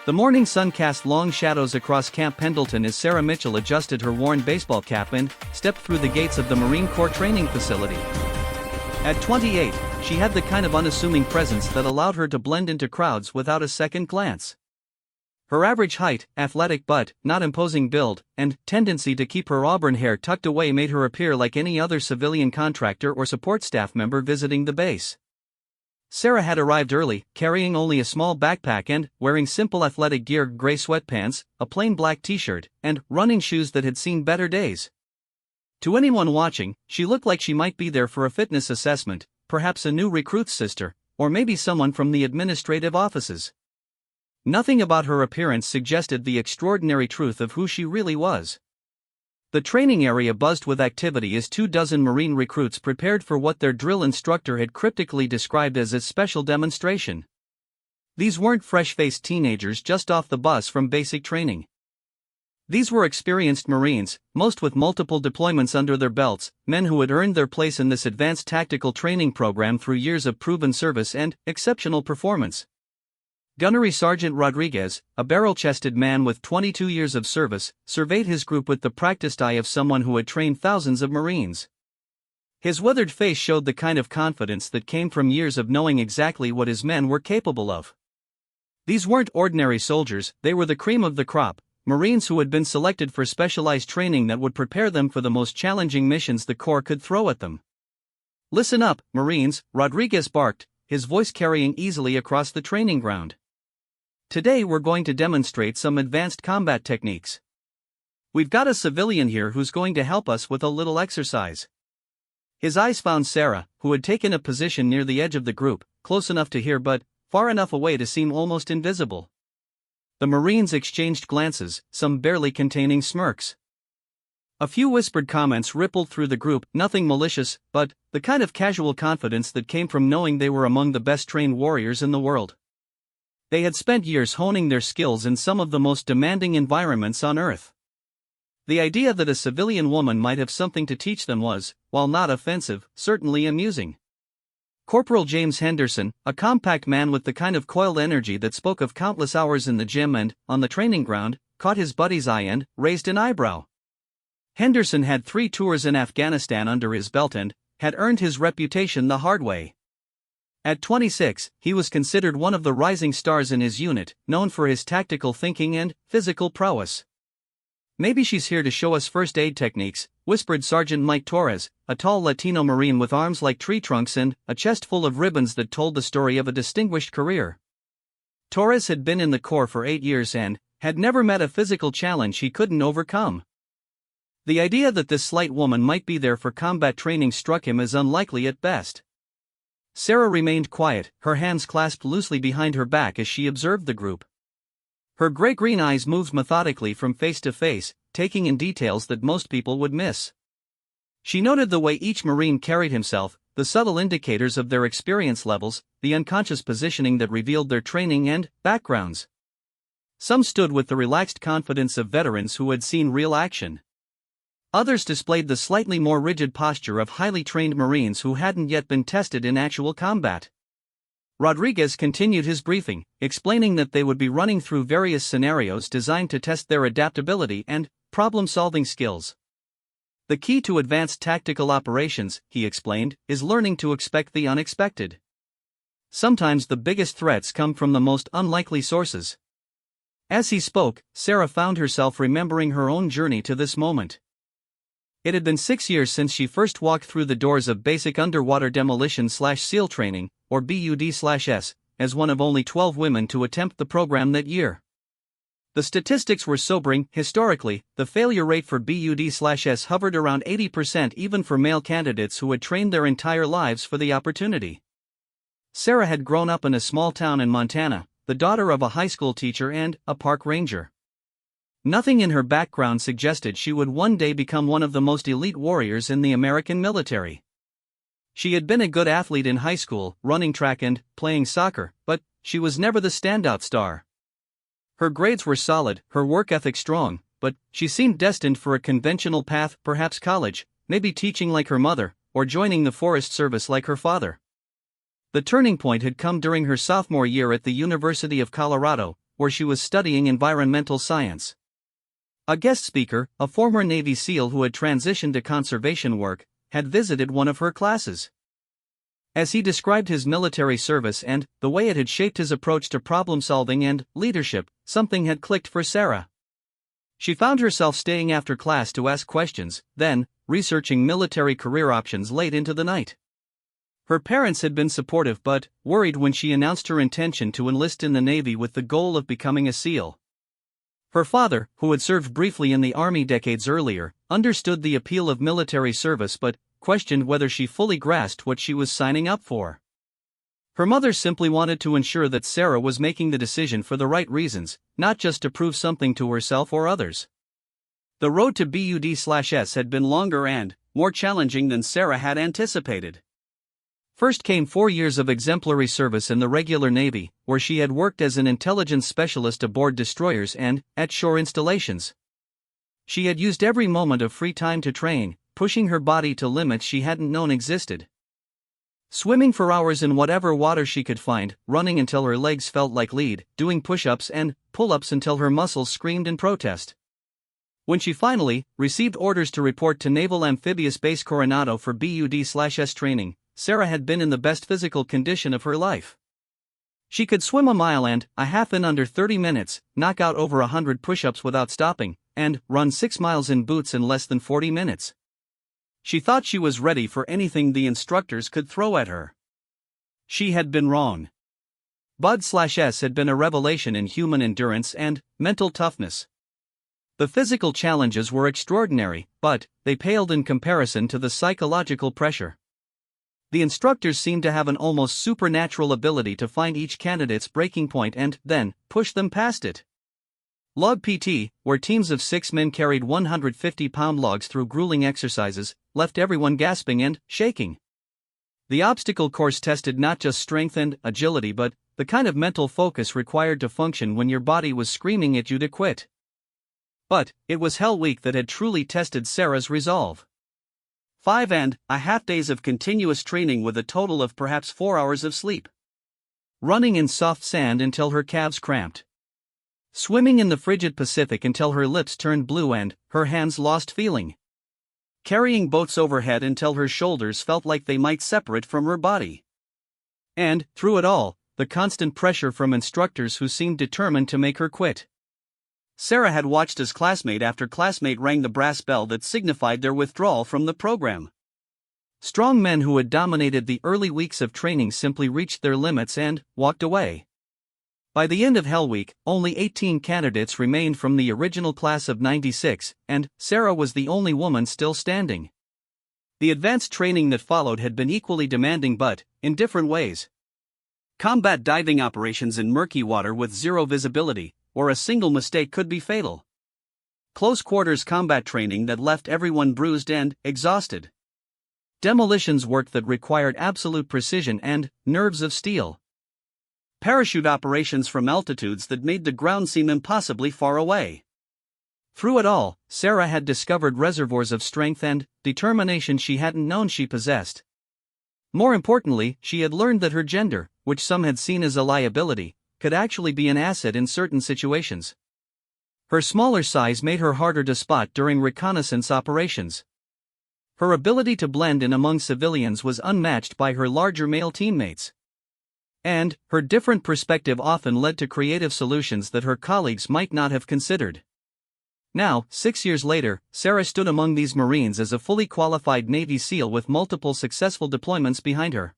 The morning sun cast long shadows across Camp Pendleton as Sarah Mitchell adjusted her worn baseball cap and stepped through the gates of the Marine Corps training facility. At 28, she had the kind of unassuming presence that allowed her to blend into crowds without a second glance. Her average height, athletic but not imposing build, and tendency to keep her auburn hair tucked away made her appear like any other civilian contractor or support staff member visiting the base. Sarah had arrived early, carrying only a small backpack and wearing simple athletic gear: gray sweatpants, a plain black t-shirt, and running shoes that had seen better days. To anyone watching, she looked like she might be there for a fitness assessment, perhaps a new recruit's sister, or maybe someone from the administrative offices. Nothing about her appearance suggested the extraordinary truth of who she really was. The training area buzzed with activity as 24 Marine recruits prepared for what their drill instructor had cryptically described as a special demonstration. These weren't fresh-faced teenagers just off the bus from basic training. These were experienced Marines, most with multiple deployments under their belts, men who had earned their place in this advanced tactical training program through years of proven service and exceptional performance. Gunnery Sergeant Rodriguez, a barrel-chested man with 22 years of service, surveyed his group with the practiced eye of someone who had trained thousands of Marines. His weathered face showed the kind of confidence that came from years of knowing exactly what his men were capable of. These weren't ordinary soldiers, they were the cream of the crop, Marines who had been selected for specialized training that would prepare them for the most challenging missions the Corps could throw at them. "Listen up, Marines," Rodriguez barked, his voice carrying easily across the training ground. "Today we're going to demonstrate some advanced combat techniques. We've got a civilian here who's going to help us with a little exercise." His eyes found Sarah, who had taken a position near the edge of the group, close enough to hear but far enough away to seem almost invisible. The Marines exchanged glances, some barely containing smirks. A few whispered comments rippled through the group, nothing malicious, but the kind of casual confidence that came from knowing they were among the best-trained warriors in the world. They had spent years honing their skills in some of the most demanding environments on Earth. The idea that a civilian woman might have something to teach them was, while not offensive, certainly amusing. Corporal James Henderson, a compact man with the kind of coiled energy that spoke of countless hours in the gym and on the training ground, caught his buddy's eye and raised an eyebrow. Henderson had 3 tours in Afghanistan under his belt and had earned his reputation the hard way. At 26, he was considered one of the rising stars in his unit, known for his tactical thinking and physical prowess. "Maybe she's here to show us first aid techniques," whispered Sergeant Mike Torres, a tall Latino Marine with arms like tree trunks and a chest full of ribbons that told the story of a distinguished career. Torres had been in the Corps for 8 years and had never met a physical challenge he couldn't overcome. The idea that this slight woman might be there for combat training struck him as unlikely at best. Sarah remained quiet, her hands clasped loosely behind her back as she observed the group. Her gray-green eyes moved methodically from face to face, taking in details that most people would miss. She noted the way each Marine carried himself, the subtle indicators of their experience levels, the unconscious positioning that revealed their training and backgrounds. Some stood with the relaxed confidence of veterans who had seen real action. Others displayed the slightly more rigid posture of highly trained Marines who hadn't yet been tested in actual combat. Rodriguez continued his briefing, explaining that they would be running through various scenarios designed to test their adaptability and problem-solving skills. "The key to advanced tactical operations," he explained, "is learning to expect the unexpected. Sometimes the biggest threats come from the most unlikely sources." As he spoke, Sarah found herself remembering her own journey to this moment. It had been 6 years since she first walked through the doors of basic underwater demolition/SEAL training, or BUD/S, as one of only 12 women to attempt the program that year. The statistics were sobering. Historically, the failure rate for BUD/S hovered around 80% even for male candidates who had trained their entire lives for the opportunity. Sarah had grown up in a small town in Montana, the daughter of a high school teacher and a park ranger. Nothing in her background suggested she would one day become one of the most elite warriors in the American military. She had been a good athlete in high school, running track and playing soccer, but she was never the standout star. Her grades were solid, her work ethic strong, but she seemed destined for a conventional path, perhaps college, maybe teaching like her mother, or joining the Forest Service like her father. The turning point had come during her sophomore year at the University of Colorado, where she was studying environmental science. A guest speaker, a former Navy SEAL who had transitioned to conservation work, had visited one of her classes. As he described his military service and the way it had shaped his approach to problem-solving and leadership, something had clicked for Sarah. She found herself staying after class to ask questions, then researching military career options late into the night. Her parents had been supportive but worried when she announced her intention to enlist in the Navy with the goal of becoming a SEAL. Her father, who had served briefly in the Army decades earlier, understood the appeal of military service but questioned whether she fully grasped what she was signing up for. Her mother simply wanted to ensure that Sarah was making the decision for the right reasons, not just to prove something to herself or others. The road to BUD/S had been longer and more challenging than Sarah had anticipated. First came 4 years of exemplary service in the regular Navy, where she had worked as an intelligence specialist aboard destroyers and at shore installations. She had used every moment of free time to train, pushing her body to limits she hadn't known existed. Swimming for hours in whatever water she could find, running until her legs felt like lead, doing push-ups and pull-ups until her muscles screamed in protest. When she finally received orders to report to Naval Amphibious Base Coronado for BUD/S training, Sarah had been in the best physical condition of her life. She could swim a mile and a half in under 30 minutes, knock out over 100 push-ups without stopping, and run 6 miles in boots in less than 40 minutes. She thought she was ready for anything the instructors could throw at her. She had been wrong. BUD/S had been a revelation in human endurance and mental toughness. The physical challenges were extraordinary, but they paled in comparison to the psychological pressure. The instructors seemed to have an almost supernatural ability to find each candidate's breaking point and then push them past it. Log PT, where teams of 6 men carried 150-pound logs through grueling exercises, left everyone gasping and shaking. The obstacle course tested not just strength and agility but the kind of mental focus required to function when your body was screaming at you to quit. But it was Hell Week that had truly tested Sarah's resolve. 5.5 days of continuous training with a total of perhaps 4 hours of sleep. Running in soft sand until her calves cramped. Swimming in the frigid Pacific until her lips turned blue and her hands lost feeling. Carrying boats overhead until her shoulders felt like they might separate from her body. And, through it all, the constant pressure from instructors who seemed determined to make her quit. Sarah had watched as classmate after classmate rang the brass bell that signified their withdrawal from the program. Strong men who had dominated the early weeks of training simply reached their limits and walked away. By the end of Hell Week, only 18 candidates remained from the original class of 96, and Sarah was the only woman still standing. The advanced training that followed had been equally demanding but in different ways. Combat diving operations in murky water with zero visibility, where a single mistake could be fatal. Close quarters combat training that left everyone bruised and exhausted. Demolitions work that required absolute precision and nerves of steel. Parachute operations from altitudes that made the ground seem impossibly far away. Through it all, Sarah had discovered reservoirs of strength and determination she hadn't known she possessed. More importantly, she had learned that her gender, which some had seen as a liability, could actually be an asset in certain situations. Her smaller size made her harder to spot during reconnaissance operations. Her ability to blend in among civilians was unmatched by her larger male teammates. And her different perspective often led to creative solutions that her colleagues might not have considered. Now, 6 years later, Sarah stood among these Marines as a fully qualified Navy SEAL with multiple successful deployments behind her.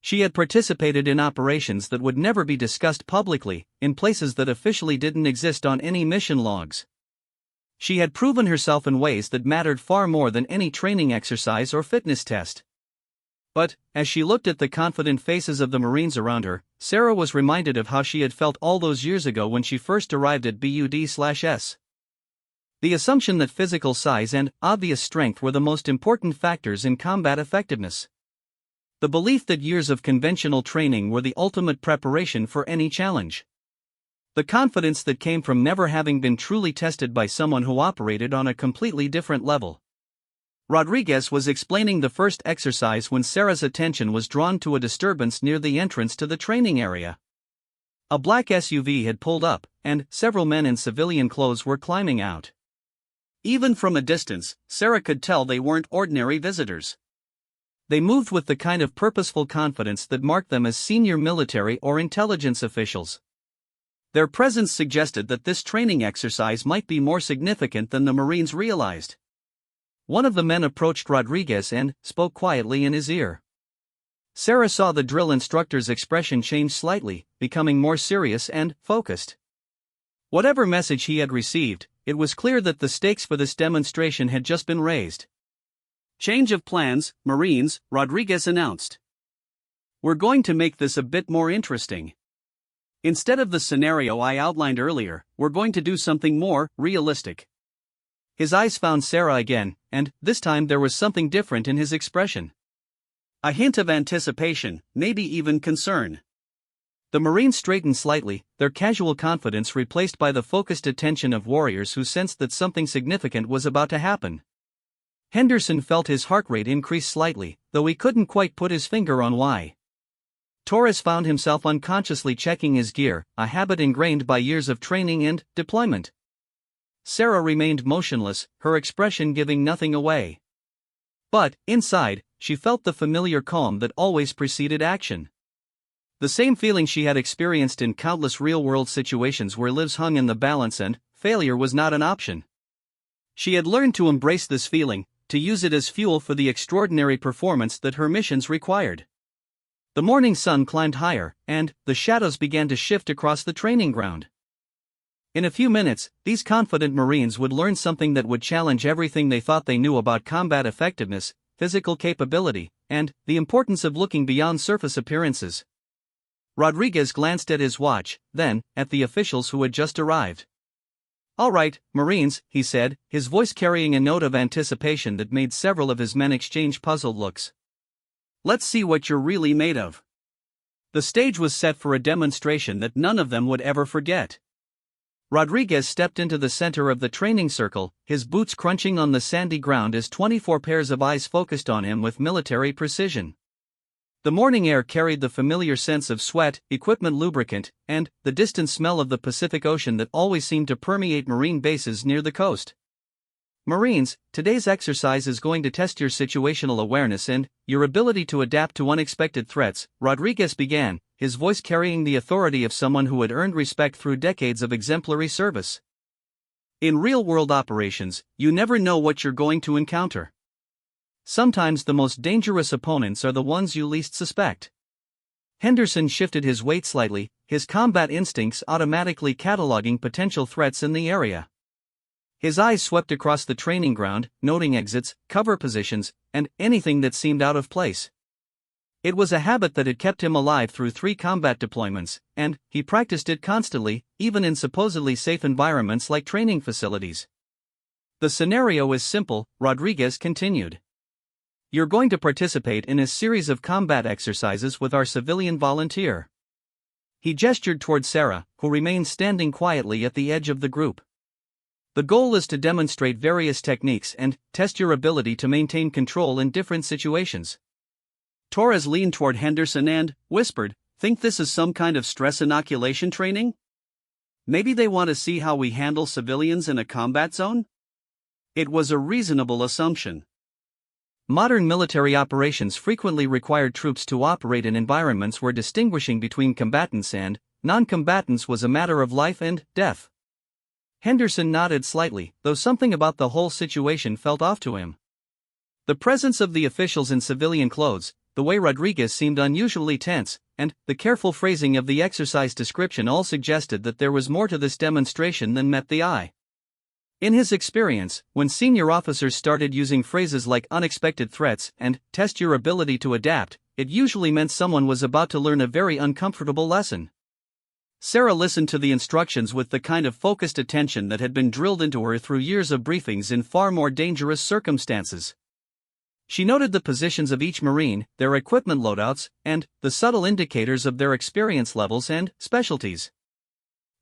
She had participated in operations that would never be discussed publicly, in places that officially didn't exist on any mission logs. She had proven herself in ways that mattered far more than any training exercise or fitness test. But, as she looked at the confident faces of the Marines around her, Sarah was reminded of how she had felt all those years ago when she first arrived at BUD/S. The assumption that physical size and obvious strength were the most important factors in combat effectiveness. The belief that years of conventional training were the ultimate preparation for any challenge. The confidence that came from never having been truly tested by someone who operated on a completely different level. Rodriguez was explaining the first exercise when Sarah's attention was drawn to a disturbance near the entrance to the training area. A black SUV had pulled up, and several men in civilian clothes were climbing out. Even from a distance, Sarah could tell they weren't ordinary visitors. They moved with the kind of purposeful confidence that marked them as senior military or intelligence officials. Their presence suggested that this training exercise might be more significant than the Marines realized. One of the men approached Rodriguez and spoke quietly in his ear. Sarah saw the drill instructor's expression change slightly, becoming more serious and focused. Whatever message he had received, it was clear that the stakes for this demonstration had just been raised. "Change of plans, Marines," Rodriguez announced. "We're going to make this a bit more interesting. Instead of the scenario I outlined earlier, we're going to do something more realistic." His eyes found Sarah again, and this time there was something different in his expression. A hint of anticipation, maybe even concern. The Marines straightened slightly, their casual confidence replaced by the focused attention of warriors who sensed that something significant was about to happen. Henderson felt his heart rate increase slightly, though he couldn't quite put his finger on why. Torres found himself unconsciously checking his gear, a habit ingrained by years of training and deployment. Sarah remained motionless, her expression giving nothing away. But, inside, she felt the familiar calm that always preceded action. The same feeling she had experienced in countless real-world situations where lives hung in the balance and failure was not an option. She had learned to embrace this feeling, to use it as fuel for the extraordinary performance that her missions required. The morning sun climbed higher, and the shadows began to shift across the training ground. In a few minutes, these confident Marines would learn something that would challenge everything they thought they knew about combat effectiveness, physical capability, and the importance of looking beyond surface appearances. Rodriguez glanced at his watch, then at the officials who had just arrived. "All right, Marines," he said, his voice carrying a note of anticipation that made several of his men exchange puzzled looks. "Let's see what you're really made of." The stage was set for a demonstration that none of them would ever forget. Rodriguez stepped into the center of the training circle, his boots crunching on the sandy ground as 24 pairs of eyes focused on him with military precision. The morning air carried the familiar sense of sweat, equipment lubricant, and the distant smell of the Pacific Ocean that always seemed to permeate Marine bases near the coast. "Marines, today's exercise is going to test your situational awareness and your ability to adapt to unexpected threats," Rodriguez began, his voice carrying the authority of someone who had earned respect through decades of exemplary service. "In real-world operations, you never know what you're going to encounter. Sometimes the most dangerous opponents are the ones you least suspect." Henderson shifted his weight slightly, his combat instincts automatically cataloging potential threats in the area. His eyes swept across the training ground, noting exits, cover positions, and anything that seemed out of place. It was a habit that had kept him alive through 3 combat deployments, and he practiced it constantly, even in supposedly safe environments like training facilities. "The scenario is simple," Rodriguez continued. "You're going to participate in a series of combat exercises with our civilian volunteer." He gestured toward Sarah, who remained standing quietly at the edge of the group. "The goal is to demonstrate various techniques and test your ability to maintain control in different situations." Torres leaned toward Henderson and whispered, "Think this is some kind of stress inoculation training? Maybe they want to see how we handle civilians in a combat zone?" It was a reasonable assumption. Modern military operations frequently required troops to operate in environments where distinguishing between combatants and non-combatants was a matter of life and death. Henderson nodded slightly, though something about the whole situation felt off to him. The presence of the officials in civilian clothes, the way Rodriguez seemed unusually tense, and the careful phrasing of the exercise description all suggested that there was more to this demonstration than met the eye. In his experience, when senior officers started using phrases like unexpected threats and test your ability to adapt, it usually meant someone was about to learn a very uncomfortable lesson. Sarah listened to the instructions with the kind of focused attention that had been drilled into her through years of briefings in far more dangerous circumstances. She noted the positions of each Marine, their equipment loadouts, and the subtle indicators of their experience levels and specialties.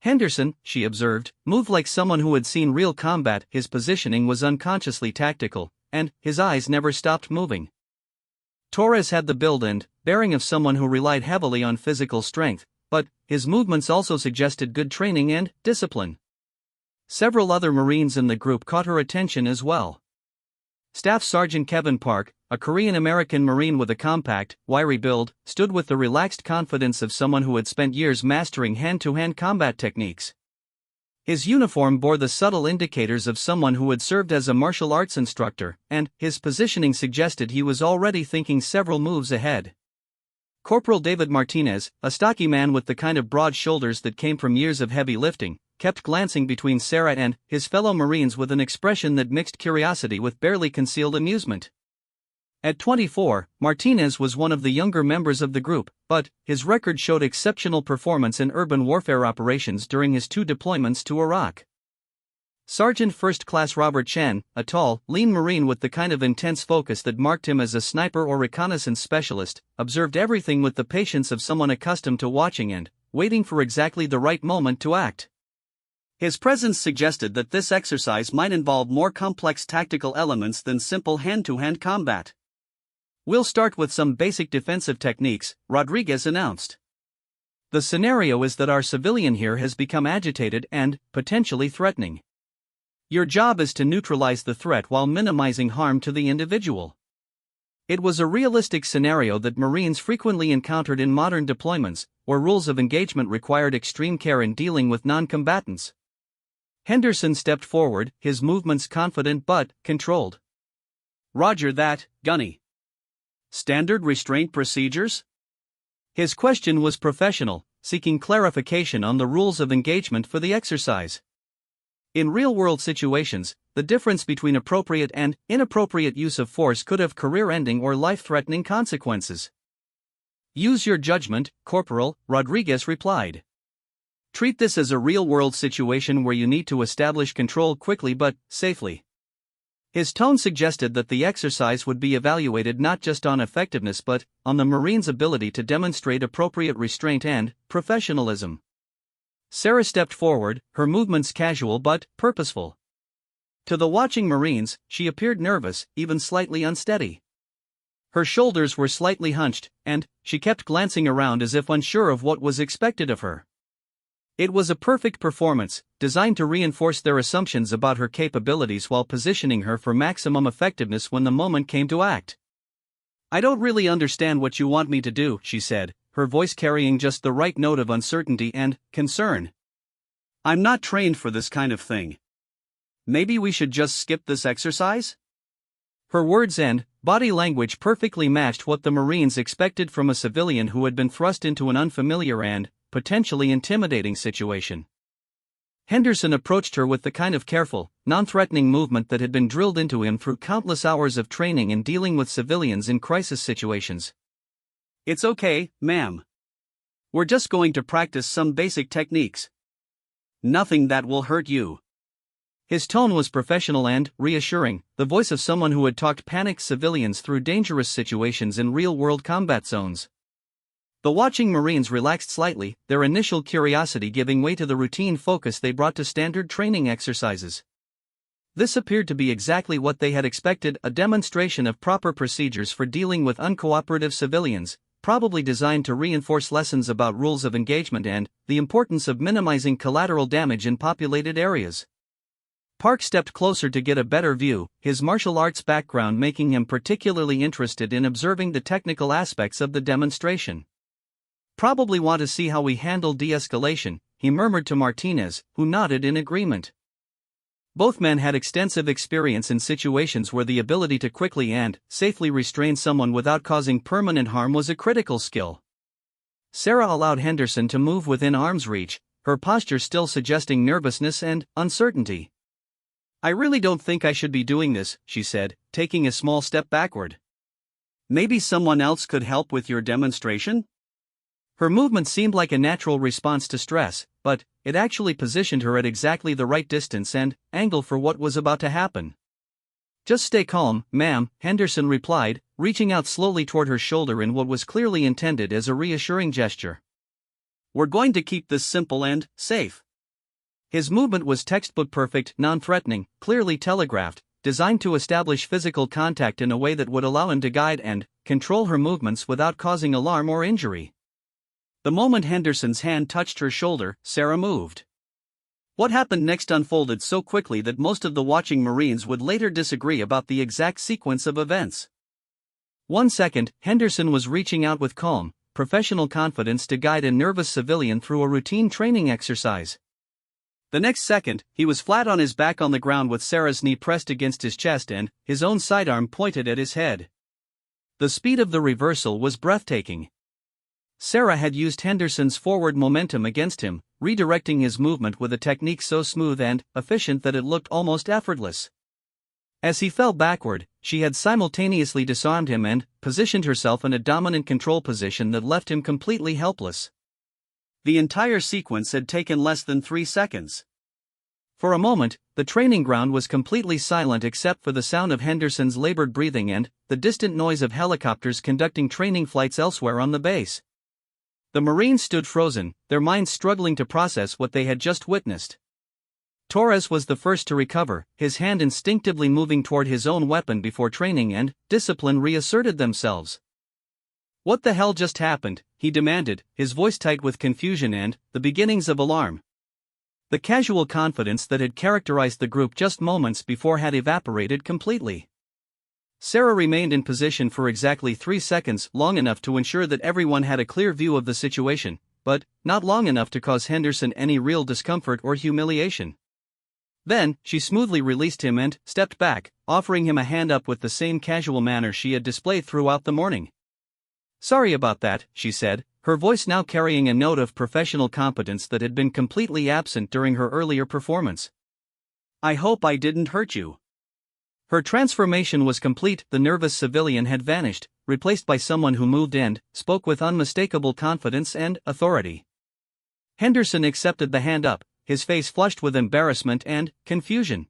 Henderson, she observed, moved like someone who had seen real combat. His positioning was unconsciously tactical, and his eyes never stopped moving. Torres had the build and bearing of someone who relied heavily on physical strength, but his movements also suggested good training and discipline. Several other Marines in the group caught her attention as well. Staff Sergeant Kevin Park, a Korean-American Marine with a compact, wiry build, stood with the relaxed confidence of someone who had spent years mastering hand-to-hand combat techniques. His uniform bore the subtle indicators of someone who had served as a martial arts instructor, and his positioning suggested he was already thinking several moves ahead. Corporal David Martinez, a stocky man with the kind of broad shoulders that came from years of heavy lifting, kept glancing between Sarah and his fellow Marines with an expression that mixed curiosity with barely concealed amusement. At 24, Martinez was one of the younger members of the group, but his record showed exceptional performance in urban warfare operations during his 2 deployments to Iraq. Sergeant First Class Robert Chen, a tall, lean Marine with the kind of intense focus that marked him as a sniper or reconnaissance specialist, observed everything with the patience of someone accustomed to watching and waiting for exactly the right moment to act. His presence suggested that this exercise might involve more complex tactical elements than simple hand-to-hand combat. "We'll start with some basic defensive techniques," Rodriguez announced. "The scenario is that our civilian here has become agitated and potentially threatening. Your job is to neutralize the threat while minimizing harm to the individual." It was a realistic scenario that Marines frequently encountered in modern deployments, where rules of engagement required extreme care in dealing with non-combatants. Henderson stepped forward, his movements confident but controlled. "Roger that, Gunny. Standard restraint procedures?" His question was professional, seeking clarification on the rules of engagement for the exercise. In real-world situations, the difference between appropriate and inappropriate use of force could have career-ending or life-threatening consequences. "Use your judgment, Corporal," Rodriguez replied. "Treat this as a real-world situation where you need to establish control quickly but safely." His tone suggested that the exercise would be evaluated not just on effectiveness but on the Marine's ability to demonstrate appropriate restraint and professionalism. Sarah stepped forward, her movements casual but purposeful. To the watching Marines, she appeared nervous, even slightly unsteady. Her shoulders were slightly hunched, and she kept glancing around as if unsure of what was expected of her. It was a perfect performance, designed to reinforce their assumptions about her capabilities while positioning her for maximum effectiveness when the moment came to act. "I don't really understand what you want me to do," she said, her voice carrying just the right note of uncertainty and concern. "I'm not trained for this kind of thing. Maybe we should just skip this exercise?" Her words and body language perfectly matched what the Marines expected from a civilian who had been thrust into an unfamiliar and potentially intimidating situation. Henderson approached her with the kind of careful, non-threatening movement that had been drilled into him through countless hours of training in dealing with civilians in crisis situations. "It's okay, ma'am. We're just going to practice some basic techniques. Nothing that will hurt you." His tone was professional and reassuring, the voice of someone who had talked panicked civilians through dangerous situations in real-world combat zones. The watching Marines relaxed slightly, their initial curiosity giving way to the routine focus they brought to standard training exercises. This appeared to be exactly what they had expected, a demonstration of proper procedures for dealing with uncooperative civilians, probably designed to reinforce lessons about rules of engagement and the importance of minimizing collateral damage in populated areas. Park stepped closer to get a better view, his martial arts background making him particularly interested in observing the technical aspects of the demonstration. "Probably want to see how we handle de-escalation," he murmured to Martinez, who nodded in agreement. Both men had extensive experience in situations where the ability to quickly and safely restrain someone without causing permanent harm was a critical skill. Sarah allowed Henderson to move within arm's reach, her posture still suggesting nervousness and uncertainty. "I really don't think I should be doing this," she said, taking a small step backward. "Maybe someone else could help with your demonstration?" Her movement seemed like a natural response to stress, but it actually positioned her at exactly the right distance and angle for what was about to happen. "Just stay calm, ma'am," Henderson replied, reaching out slowly toward her shoulder in what was clearly intended as a reassuring gesture. "We're going to keep this simple and safe." His movement was textbook perfect, non-threatening, clearly telegraphed, designed to establish physical contact in a way that would allow him to guide and control her movements without causing alarm or injury. The moment Henderson's hand touched her shoulder, Sarah moved. What happened next unfolded so quickly that most of the watching Marines would later disagree about the exact sequence of events. 1 second, Henderson was reaching out with calm, professional confidence to guide a nervous civilian through a routine training exercise. The next second, he was flat on his back on the ground with Sarah's knee pressed against his chest and his own sidearm pointed at his head. The speed of the reversal was breathtaking. Sarah had used Henderson's forward momentum against him, redirecting his movement with a technique so smooth and efficient that it looked almost effortless. As he fell backward, she had simultaneously disarmed him and positioned herself in a dominant control position that left him completely helpless. The entire sequence had taken less than 3 seconds. For a moment, the training ground was completely silent except for the sound of Henderson's labored breathing and the distant noise of helicopters conducting training flights elsewhere on the base. The Marines stood frozen, their minds struggling to process what they had just witnessed. Torres was the first to recover, his hand instinctively moving toward his own weapon before training and discipline reasserted themselves. "What the hell just happened?" he demanded, his voice tight with confusion and the beginnings of alarm. The casual confidence that had characterized the group just moments before had evaporated completely. Sarah remained in position for exactly 3 seconds, long enough to ensure that everyone had a clear view of the situation, but not long enough to cause Henderson any real discomfort or humiliation. Then, she smoothly released him and stepped back, offering him a hand up with the same casual manner she had displayed throughout the morning. "Sorry about that," she said, her voice now carrying a note of professional competence that had been completely absent during her earlier performance. "I hope I didn't hurt you." Her transformation was complete, the nervous civilian had vanished, replaced by someone who moved and spoke with unmistakable confidence and authority. Henderson accepted the hand up, his face flushed with embarrassment and confusion.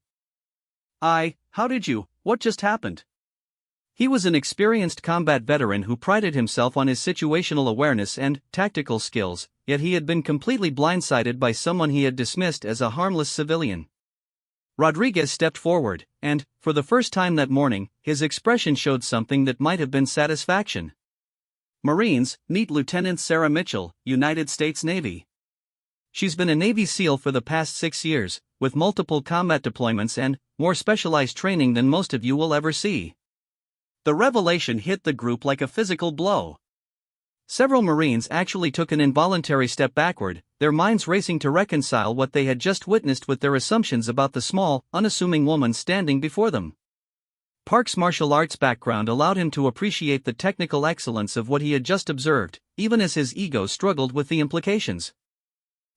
How did you, what just happened?" He was an experienced combat veteran who prided himself on his situational awareness and tactical skills, yet he had been completely blindsided by someone he had dismissed as a harmless civilian. Rodriguez stepped forward, and, for the first time that morning, his expression showed something that might have been satisfaction. "Marines, meet Lieutenant Sarah Mitchell, United States Navy. She's been a Navy SEAL for the past 6 years, with multiple combat deployments and more specialized training than most of you will ever see." The revelation hit the group like a physical blow. Several Marines actually took an involuntary step backward, their minds racing to reconcile what they had just witnessed with their assumptions about the small, unassuming woman standing before them. Park's martial arts background allowed him to appreciate the technical excellence of what he had just observed, even as his ego struggled with the implications.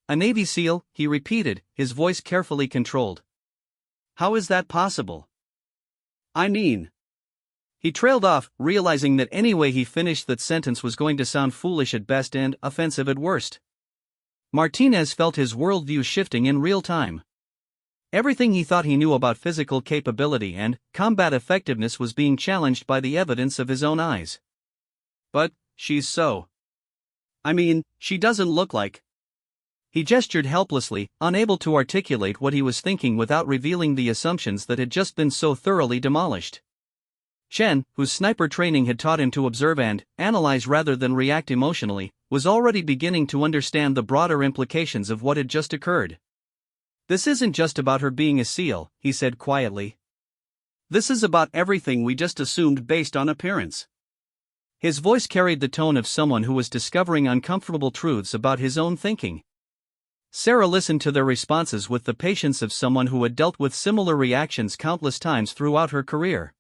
"A Navy SEAL," he repeated, his voice carefully controlled. "How is that possible? I mean..." He trailed off, realizing that any way he finished that sentence was going to sound foolish at best and offensive at worst. Martinez felt his worldview shifting in real time. Everything he thought he knew about physical capability and combat effectiveness was being challenged by the evidence of his own eyes. "But she's so... I mean, she doesn't look like..." He gestured helplessly, unable to articulate what he was thinking without revealing the assumptions that had just been so thoroughly demolished. Chen, whose sniper training had taught him to observe and analyze rather than react emotionally, was already beginning to understand the broader implications of what had just occurred. "This isn't just about her being a SEAL," he said quietly. "This is about everything we just assumed based on appearance." His voice carried the tone of someone who was discovering uncomfortable truths about his own thinking. Sarah listened to their responses with the patience of someone who had dealt with similar reactions countless times throughout her career.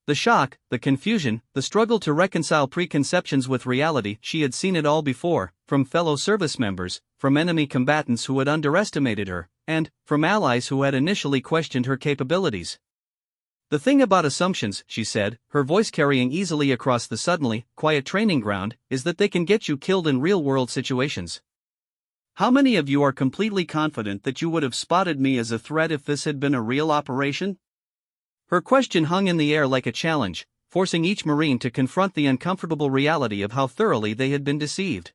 The shock, the confusion, the struggle to reconcile preconceptions with reality, she had seen it all before, from fellow service members, from enemy combatants who had underestimated her, and from allies who had initially questioned her capabilities. "The thing about assumptions," she said, her voice carrying easily across the suddenly quiet training ground, "is that they can get you killed in real-world situations. How many of you are completely confident that you would have spotted me as a threat if this had been a real operation?" Her question hung in the air like a challenge, forcing each Marine to confront the uncomfortable reality of how thoroughly they had been deceived.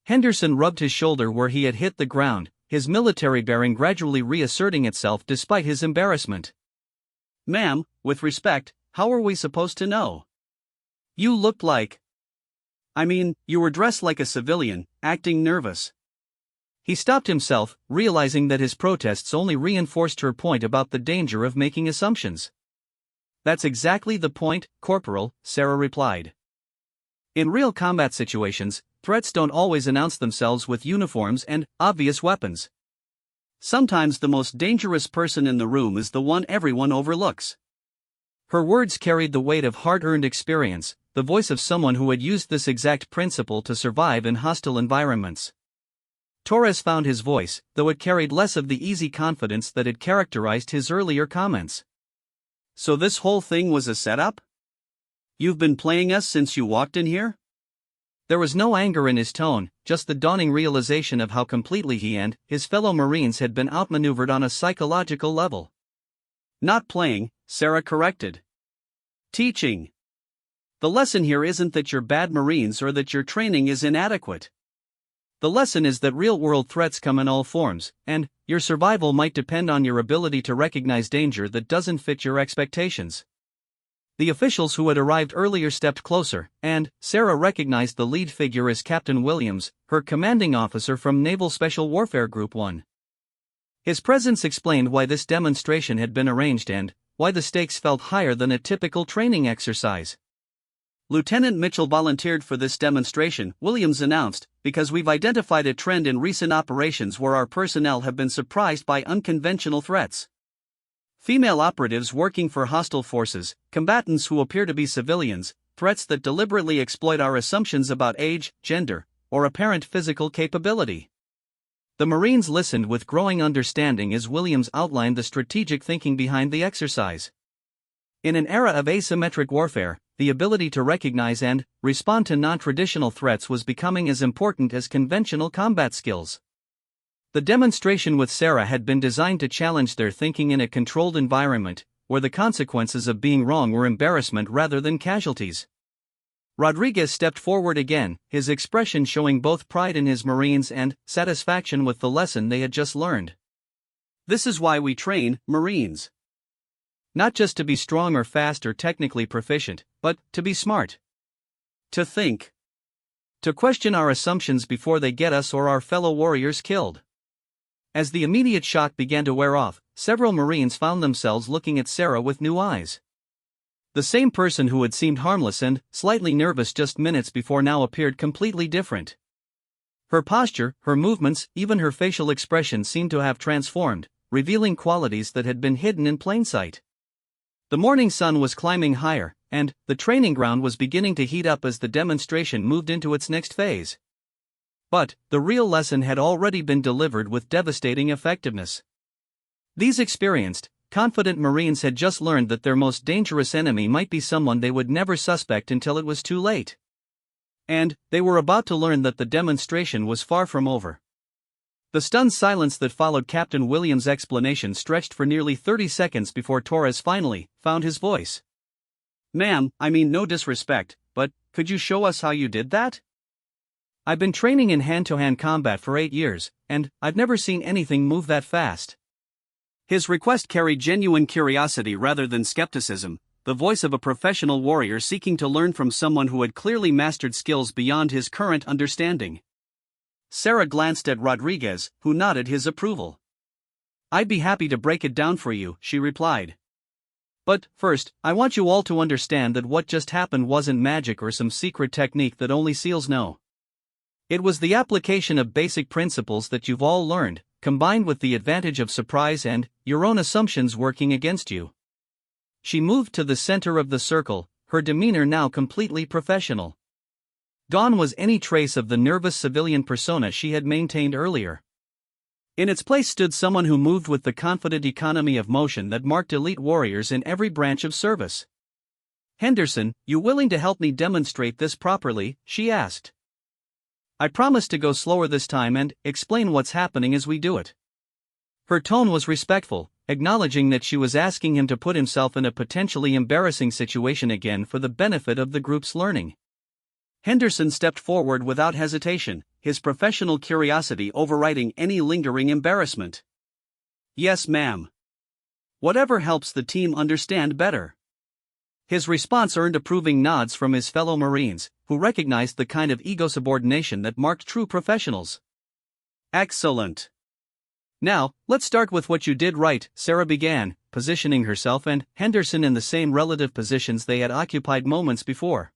Henderson rubbed his shoulder where he had hit the ground, his military bearing gradually reasserting itself despite his embarrassment. "Ma'am, with respect, how are we supposed to know? You looked like..." I mean, you were dressed like a civilian, acting nervous. He stopped himself, realizing that his protests only reinforced her point about the danger of making assumptions. That's exactly the point, Corporal, Sarah replied. In real combat situations, threats don't always announce themselves with uniforms and obvious weapons. Sometimes the most dangerous person in the room is the one everyone overlooks. Her words carried the weight of hard-earned experience, the voice of someone who had used this exact principle to survive in hostile environments. Torres found his voice, though it carried less of the easy confidence that had characterized his earlier comments. So this whole thing was a setup? You've been playing us since you walked in here? There was no anger in his tone, just the dawning realization of how completely he and his fellow Marines had been outmaneuvered on a psychological level. Not playing, Sarah corrected. Teaching. The lesson here isn't that you're bad Marines or that your training is inadequate. The lesson is that real-world threats come in all forms, and your survival might depend on your ability to recognize danger that doesn't fit your expectations. The officials who had arrived earlier stepped closer, and Sarah recognized the lead figure as Captain Williams, her commanding officer from Naval Special Warfare Group 1. His presence explained why this demonstration had been arranged and why the stakes felt higher than a typical training exercise. Lieutenant Mitchell volunteered for this demonstration, Williams announced, because we've identified a trend in recent operations where our personnel have been surprised by unconventional threats. Female operatives working for hostile forces, combatants who appear to be civilians, threats that deliberately exploit our assumptions about age, gender, or apparent physical capability. The Marines listened with growing understanding as Williams outlined the strategic thinking behind the exercise. In an era of asymmetric warfare, the ability to recognize and respond to non-traditional threats was becoming as important as conventional combat skills. The demonstration with Sarah had been designed to challenge their thinking in a controlled environment, where the consequences of being wrong were embarrassment rather than casualties. Rodriguez stepped forward again, his expression showing both pride in his Marines and satisfaction with the lesson they had just learned. This is why we train Marines. Not just to be strong or fast or technically proficient, but to be smart. To think. To question our assumptions before they get us or our fellow warriors killed. As the immediate shock began to wear off, several Marines found themselves looking at Sarah with new eyes. The same person who had seemed harmless and slightly nervous just minutes before now appeared completely different. Her posture, her movements, even her facial expression seemed to have transformed, revealing qualities that had been hidden in plain sight. The morning sun was climbing higher, and the training ground was beginning to heat up as the demonstration moved into its next phase. But the real lesson had already been delivered with devastating effectiveness. These experienced, confident Marines had just learned that their most dangerous enemy might be someone they would never suspect until it was too late. And they were about to learn that the demonstration was far from over. The stunned silence that followed Captain Williams' explanation stretched for nearly 30 seconds before Torres finally found his voice. Ma'am, I mean no disrespect, but could you show us how you did that? I've been training in hand-to-hand combat for 8 years, and I've never seen anything move that fast. His request carried genuine curiosity rather than skepticism, the voice of a professional warrior seeking to learn from someone who had clearly mastered skills beyond his current understanding. Sarah glanced at Rodriguez, who nodded his approval. I'd be happy to break it down for you, she replied. But first, I want you all to understand that what just happened wasn't magic or some secret technique that only SEALs know. It was the application of basic principles that you've all learned, combined with the advantage of surprise and your own assumptions working against you. She moved to the center of the circle, her demeanor now completely professional. Gone was any trace of the nervous civilian persona she had maintained earlier. In its place stood someone who moved with the confident economy of motion that marked elite warriors in every branch of service. "Henderson, you willing to help me demonstrate this properly?" she asked. "I promise to go slower this time and explain what's happening as we do it." Her tone was respectful, acknowledging that she was asking him to put himself in a potentially embarrassing situation again for the benefit of the group's learning. Henderson stepped forward without hesitation, his professional curiosity overriding any lingering embarrassment. "Yes, ma'am. Whatever helps the team understand better." His response earned approving nods from his fellow Marines, who recognized the kind of ego subordination that marked true professionals. Excellent. Now, let's start with what you did right, Sarah began, positioning herself and Henderson in the same relative positions they had occupied moments before.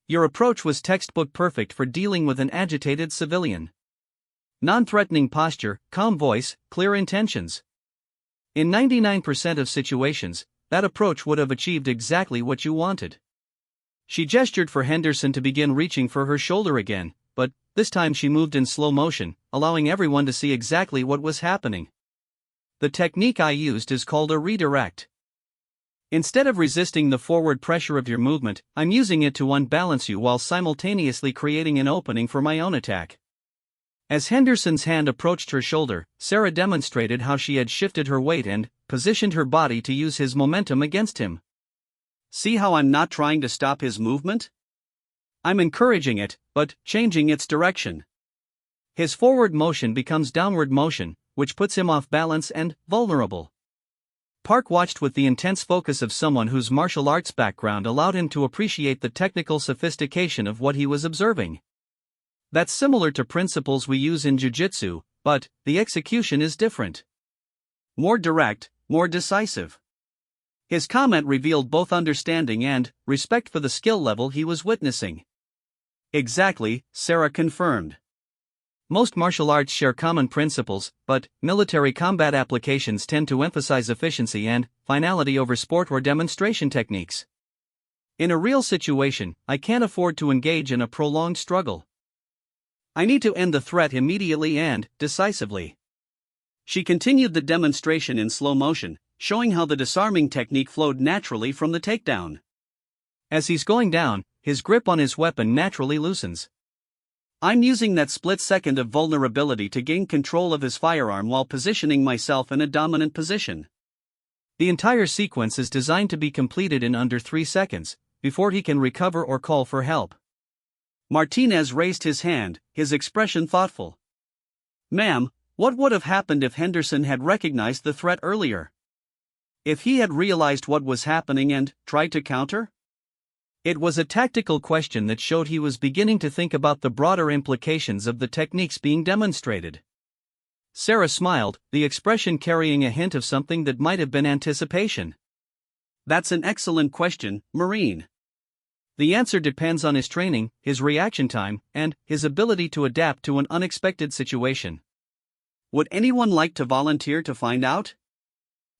Your approach was textbook perfect for dealing with an agitated civilian. Non-threatening posture, calm voice, clear intentions. In 99% of situations, that approach would have achieved exactly what you wanted. She gestured for Henderson to begin reaching for her shoulder again, but this time she moved in slow motion, allowing everyone to see exactly what was happening. The technique I used is called a redirect. Instead of resisting the forward pressure of your movement, I'm using it to unbalance you while simultaneously creating an opening for my own attack. As Henderson's hand approached her shoulder, Sarah demonstrated how she had shifted her weight and positioned her body to use his momentum against him. See how I'm not trying to stop his movement? I'm encouraging it, but changing its direction. His forward motion becomes downward motion, which puts him off balance and vulnerable. Park watched with the intense focus of someone whose martial arts background allowed him to appreciate the technical sophistication of what he was observing. That's similar to principles we use in jiu-jitsu, but the execution is different. More direct, more decisive. His comment revealed both understanding and respect for the skill level he was witnessing. Exactly, Sarah confirmed. Most martial arts share common principles, but military combat applications tend to emphasize efficiency and finality over sport or demonstration techniques. In a real situation, I can't afford to engage in a prolonged struggle. I need to end the threat immediately and decisively. She continued the demonstration in slow motion, showing how the disarming technique flowed naturally from the takedown. As he's going down, his grip on his weapon naturally loosens. I'm using that split second of vulnerability to gain control of his firearm while positioning myself in a dominant position. The entire sequence is designed to be completed in under 3 seconds, before he can recover or call for help. Martinez raised his hand, his expression thoughtful. Ma'am, what would have happened if Henderson had recognized the threat earlier? If he had realized what was happening and tried to counter? It was a tactical question that showed he was beginning to think about the broader implications of the techniques being demonstrated. Sarah smiled, the expression carrying a hint of something that might have been anticipation. That's an excellent question, Marine. The answer depends on his training, his reaction time, and his ability to adapt to an unexpected situation. Would anyone like to volunteer to find out?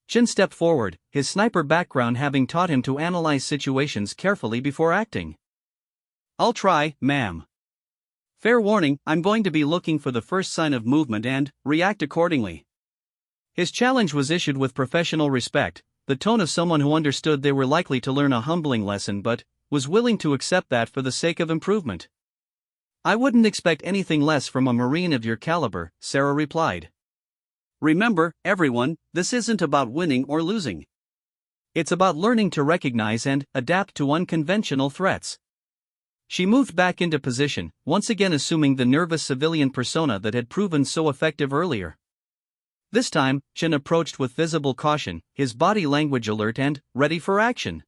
Chen stepped forward, his sniper background having taught him to analyze situations carefully before acting. I'll try, ma'am. Fair warning, I'm going to be looking for the first sign of movement and react accordingly. His challenge was issued with professional respect, the tone of someone who understood they were likely to learn a humbling lesson but was willing to accept that for the sake of improvement. I wouldn't expect anything less from a Marine of your caliber, Sarah replied. Remember, everyone, this isn't about winning or losing. It's about learning to recognize and adapt to unconventional threats. She moved back into position, once again assuming the nervous civilian persona that had proven so effective earlier. This time, Chen approached with visible caution, his body language alert and ready for action.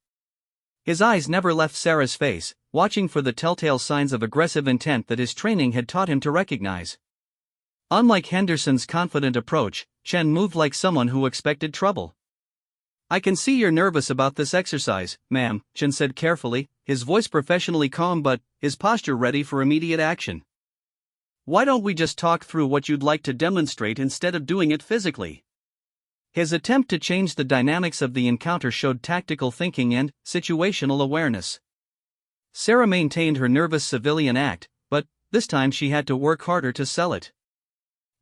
His eyes never left Sarah's face, watching for the telltale signs of aggressive intent that his training had taught him to recognize. Unlike Henderson's confident approach, Chen moved like someone who expected trouble. I can see you're nervous about this exercise, ma'am, Chen said carefully, his voice professionally calm but his posture ready for immediate action. Why don't we just talk through what you'd like to demonstrate instead of doing it physically? His attempt to change the dynamics of the encounter showed tactical thinking and situational awareness. Sarah maintained her nervous civilian act, but this time she had to work harder to sell it.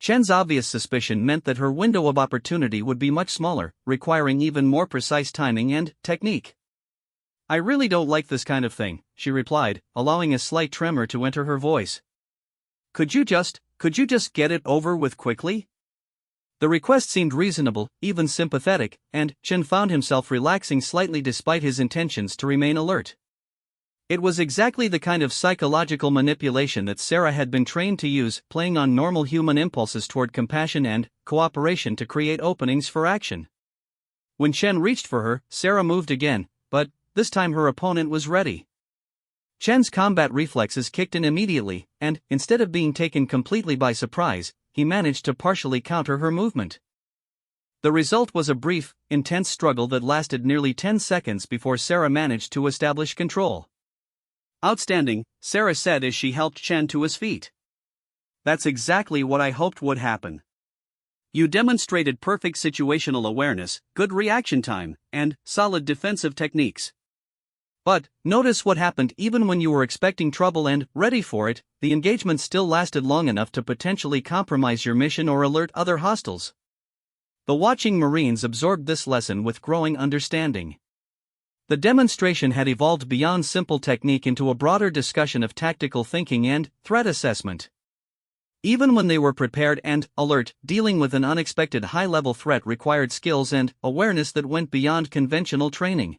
Chen's obvious suspicion meant that her window of opportunity would be much smaller, requiring even more precise timing and technique. I really don't like this kind of thing, she replied, allowing a slight tremor to enter her voice. Could you just get it over with quickly? The request seemed reasonable, even sympathetic, and Chen found himself relaxing slightly despite his intentions to remain alert. It was exactly the kind of psychological manipulation that Sarah had been trained to use, playing on normal human impulses toward compassion and cooperation to create openings for action. When Chen reached for her, Sarah moved again, but this time her opponent was ready. Chen's combat reflexes kicked in immediately, and, instead of being taken completely by surprise, he managed to partially counter her movement. The result was a brief, intense struggle that lasted nearly 10 seconds before Sarah managed to establish control. "Outstanding," Sarah said as she helped Chen to his feet. "That's exactly what I hoped would happen. You demonstrated perfect situational awareness, good reaction time, and solid defensive techniques. But, notice what happened even when you were expecting trouble and ready for it, the engagement still lasted long enough to potentially compromise your mission or alert other hostiles." The watching Marines absorbed this lesson with growing understanding. The demonstration had evolved beyond simple technique into a broader discussion of tactical thinking and threat assessment. Even when they were prepared and alert, dealing with an unexpected high-level threat required skills and awareness that went beyond conventional training.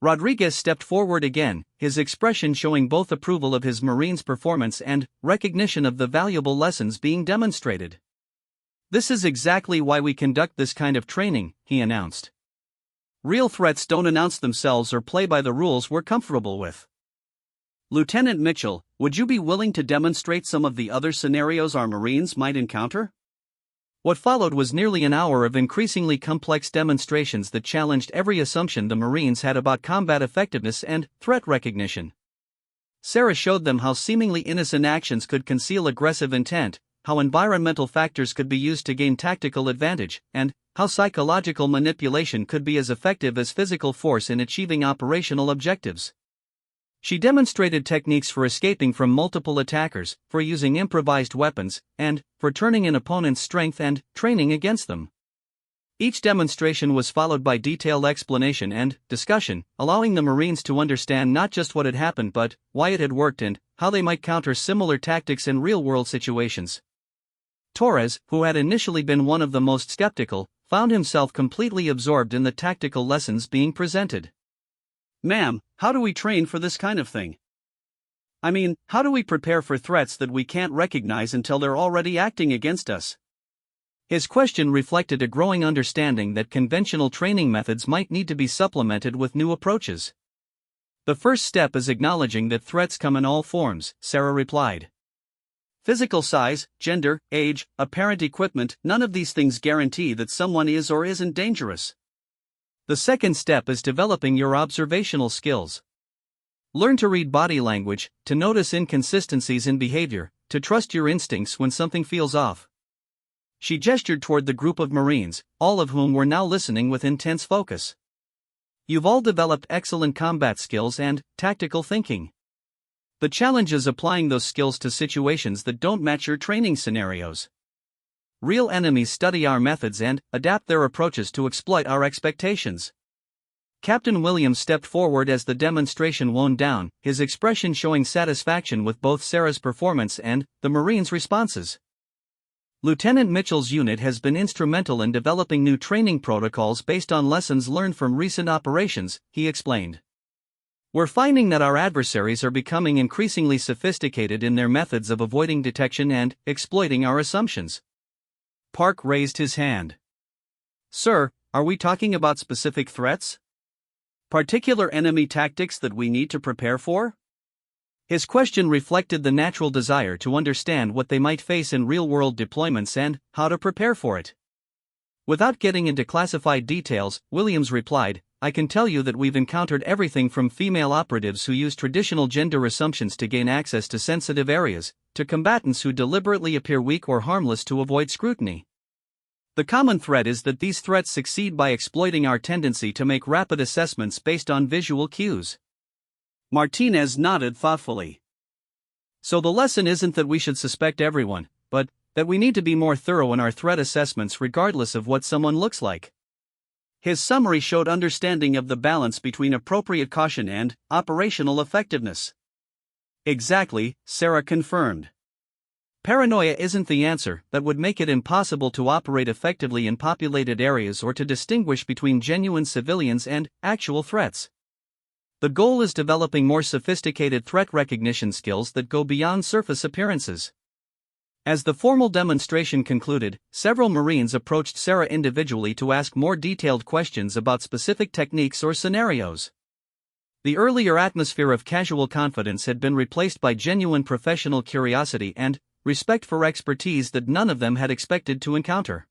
Rodriguez stepped forward again, his expression showing both approval of his Marines' performance and recognition of the valuable lessons being demonstrated. "This is exactly why we conduct this kind of training," he announced. "Real threats don't announce themselves or play by the rules we're comfortable with." "Lieutenant Mitchell, would you be willing to demonstrate some of the other scenarios our Marines might encounter?" What followed was nearly an hour of increasingly complex demonstrations that challenged every assumption the Marines had about combat effectiveness and threat recognition. Sarah showed them how seemingly innocent actions could conceal aggressive intent, how environmental factors could be used to gain tactical advantage, and how psychological manipulation could be as effective as physical force in achieving operational objectives. She demonstrated techniques for escaping from multiple attackers, for using improvised weapons, and for turning an opponent's strength and training against them. Each demonstration was followed by detailed explanation and discussion, allowing the Marines to understand not just what had happened but why it had worked and how they might counter similar tactics in real-world situations. Torres, who had initially been one of the most skeptical, found himself completely absorbed in the tactical lessons being presented. "Ma'am, how do we train for this kind of thing? I mean, how do we prepare for threats that we can't recognize until they're already acting against us?" His question reflected a growing understanding that conventional training methods might need to be supplemented with new approaches. "The first step is acknowledging that threats come in all forms," Sarah replied. "Physical size, gender, age, apparent equipment, none of these things guarantee that someone is or isn't dangerous. The second step is developing your observational skills. Learn to read body language, to notice inconsistencies in behavior, to trust your instincts when something feels off." She gestured toward the group of Marines, all of whom were now listening with intense focus. "You've all developed excellent combat skills and tactical thinking. The challenge is applying those skills to situations that don't match your training scenarios. Real enemies study our methods and adapt their approaches to exploit our expectations." Captain Williams stepped forward as the demonstration wound down, his expression showing satisfaction with both Sarah's performance and the Marines' responses. "Lieutenant Mitchell's unit has been instrumental in developing new training protocols based on lessons learned from recent operations," he explained. "We're finding that our adversaries are becoming increasingly sophisticated in their methods of avoiding detection and exploiting our assumptions." Park raised his hand. "Sir, are we talking about specific threats? Particular enemy tactics that we need to prepare for?" His question reflected the natural desire to understand what they might face in real-world deployments and how to prepare for it. Without getting into classified details, Williams replied, "I can tell you that we've encountered everything from female operatives who use traditional gender assumptions to gain access to sensitive areas, to combatants who deliberately appear weak or harmless to avoid scrutiny. The common thread is that these threats succeed by exploiting our tendency to make rapid assessments based on visual cues." Martinez nodded thoughtfully. "So the lesson isn't that we should suspect everyone, but that we need to be more thorough in our threat assessments regardless of what someone looks like." His summary showed understanding of the balance between appropriate caution and operational effectiveness. "Exactly," Sarah confirmed. "Paranoia isn't the answer that would make it impossible to operate effectively in populated areas or to distinguish between genuine civilians and actual threats. The goal is developing more sophisticated threat recognition skills that go beyond surface appearances." As the formal demonstration concluded, several Marines approached Sarah individually to ask more detailed questions about specific techniques or scenarios. The earlier atmosphere of casual confidence had been replaced by genuine professional curiosity and respect for expertise that none of them had expected to encounter.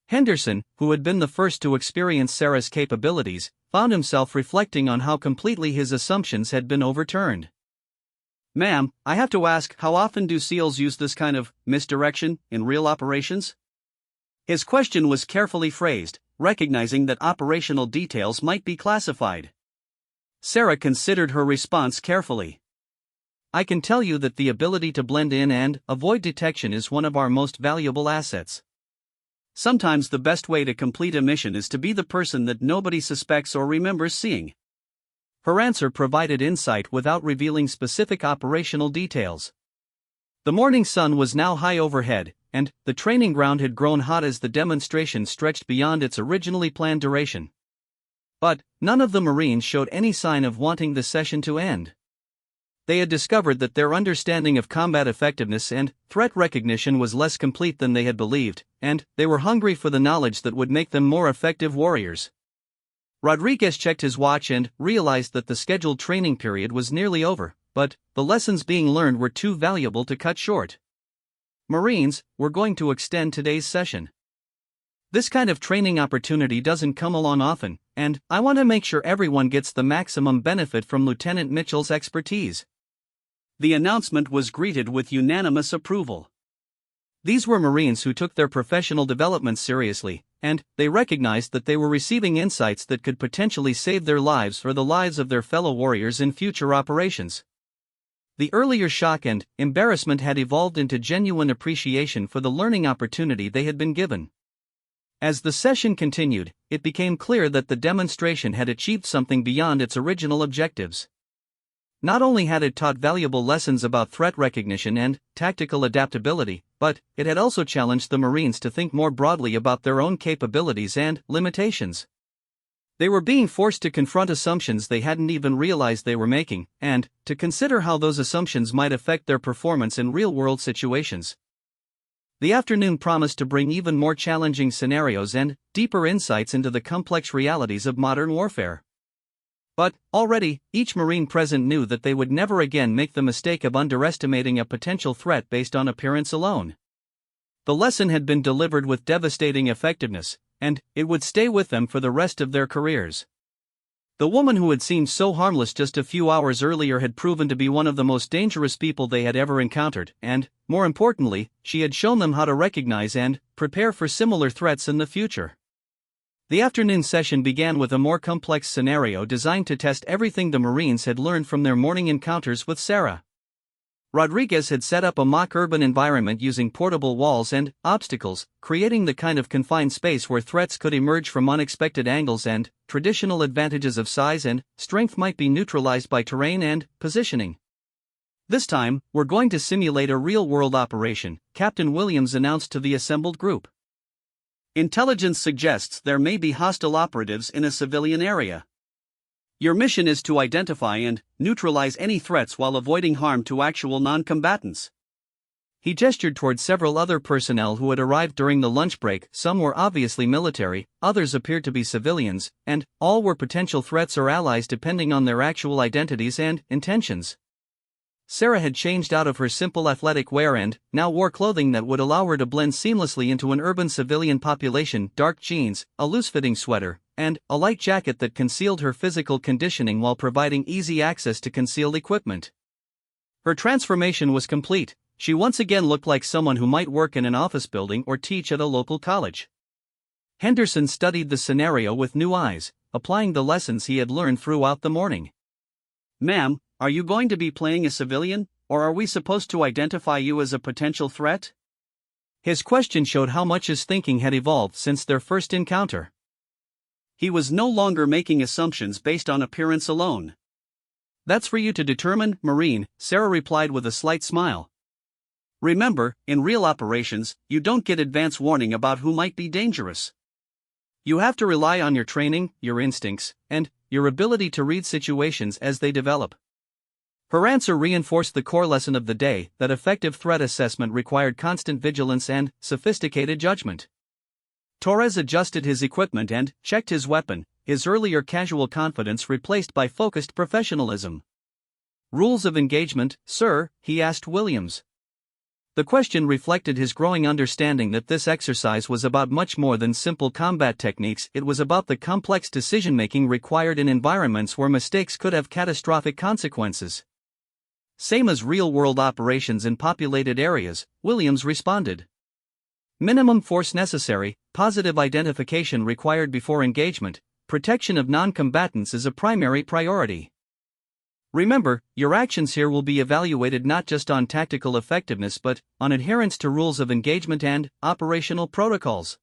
Henderson, who had been the first to experience Sarah's capabilities, found himself reflecting on how completely his assumptions had been overturned. "Ma'am, I have to ask, how often do SEALs use this kind of misdirection in real operations?" His question was carefully phrased, recognizing that operational details might be classified. Sarah considered her response carefully. "I can tell you that the ability to blend in and avoid detection is one of our most valuable assets. Sometimes the best way to complete a mission is to be the person that nobody suspects or remembers seeing." Her answer provided insight without revealing specific operational details. The morning sun was now high overhead, and the training ground had grown hot as the demonstration stretched beyond its originally planned duration. But none of the Marines showed any sign of wanting the session to end. They had discovered that their understanding of combat effectiveness and threat recognition was less complete than they had believed, and they were hungry for the knowledge that would make them more effective warriors. Rodriguez checked his watch and realized that the scheduled training period was nearly over, but the lessons being learned were too valuable to cut short. "Marines, we're going to extend today's session. This kind of training opportunity doesn't come along often, and I want to make sure everyone gets the maximum benefit from Lieutenant Mitchell's expertise." The announcement was greeted with unanimous approval. These were Marines who took their professional development seriously, and they recognized that they were receiving insights that could potentially save their lives or the lives of their fellow warriors in future operations. The earlier shock and embarrassment had evolved into genuine appreciation for the learning opportunity they had been given. As the session continued, it became clear that the demonstration had achieved something beyond its original objectives. Not only had it taught valuable lessons about threat recognition and tactical adaptability, but it had also challenged the Marines to think more broadly about their own capabilities and limitations. They were being forced to confront assumptions they hadn't even realized they were making, and to consider how those assumptions might affect their performance in real-world situations. The afternoon promised to bring even more challenging scenarios and deeper insights into the complex realities of modern warfare. But already, each Marine present knew that they would never again make the mistake of underestimating a potential threat based on appearance alone. The lesson had been delivered with devastating effectiveness, and it would stay with them for the rest of their careers. The woman who had seemed so harmless just a few hours earlier had proven to be one of the most dangerous people they had ever encountered, and, more importantly, she had shown them how to recognize and prepare for similar threats in the future. The afternoon session began with a more complex scenario designed to test everything the Marines had learned from their morning encounters with Sarah. Rodriguez had set up a mock urban environment using portable walls and obstacles, creating the kind of confined space where threats could emerge from unexpected angles and traditional advantages of size and strength might be neutralized by terrain and positioning. "This time, we're going to simulate a real-world operation," Captain Williams announced to the assembled group. "Intelligence suggests there may be hostile operatives in a civilian area. Your mission is to identify and neutralize any threats while avoiding harm to actual non-combatants." He gestured toward several other personnel who had arrived during the lunch break. Some were obviously military, others appeared to be civilians, and all were potential threats or allies depending on their actual identities and intentions. Sarah had changed out of her simple athletic wear and now wore clothing that would allow her to blend seamlessly into an urban civilian population: dark jeans, a loose-fitting sweater, and a light jacket that concealed her physical conditioning while providing easy access to concealed equipment. Her transformation was complete. She once again looked like someone who might work in an office building or teach at a local college. Henderson studied the scenario with new eyes, applying the lessons he had learned throughout the morning. "Ma'am, are you going to be playing a civilian, or are we supposed to identify you as a potential threat?" His question showed how much his thinking had evolved since their first encounter. He was no longer making assumptions based on appearance alone. "That's for you to determine, Marine," Sarah replied with a slight smile. "Remember, in real operations, you don't get advance warning about who might be dangerous. You have to rely on your training, your instincts, and your ability to read situations as they develop." Her answer reinforced the core lesson of the day, that effective threat assessment required constant vigilance and sophisticated judgment. Torres adjusted his equipment and checked his weapon, his earlier casual confidence replaced by focused professionalism. "Rules of engagement, sir?" he asked Williams. The question reflected his growing understanding that this exercise was about much more than simple combat techniques. It was about the complex decision-making required in environments where mistakes could have catastrophic consequences. "Same as real-world operations in populated areas," Williams responded. "Minimum force necessary, positive identification required before engagement, protection of non-combatants is a primary priority. Remember, your actions here will be evaluated not just on tactical effectiveness but on adherence to rules of engagement and operational protocols."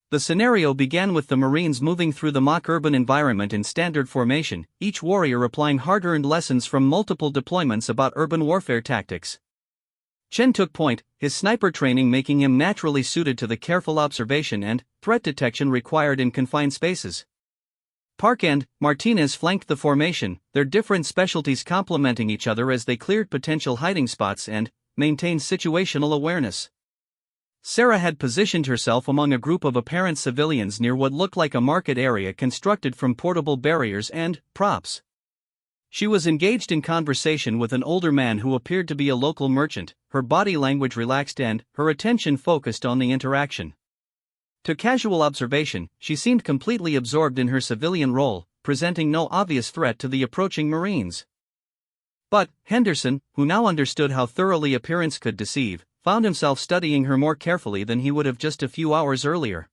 The scenario began with the Marines moving through the mock urban environment in standard formation, each warrior applying hard-earned lessons from multiple deployments about urban warfare tactics. Chen took point, his sniper training making him naturally suited to the careful observation and threat detection required in confined spaces. Park and Martinez flanked the formation, their different specialties complementing each other as they cleared potential hiding spots and maintained situational awareness. Sarah had positioned herself among a group of apparent civilians near what looked like a market area constructed from portable barriers and props. She was engaged in conversation with an older man who appeared to be a local merchant, her body language relaxed and her attention focused on the interaction. To casual observation, she seemed completely absorbed in her civilian role, presenting no obvious threat to the approaching Marines. But Henderson, who now understood how thoroughly appearance could deceive, found himself studying her more carefully than he would have just a few hours earlier.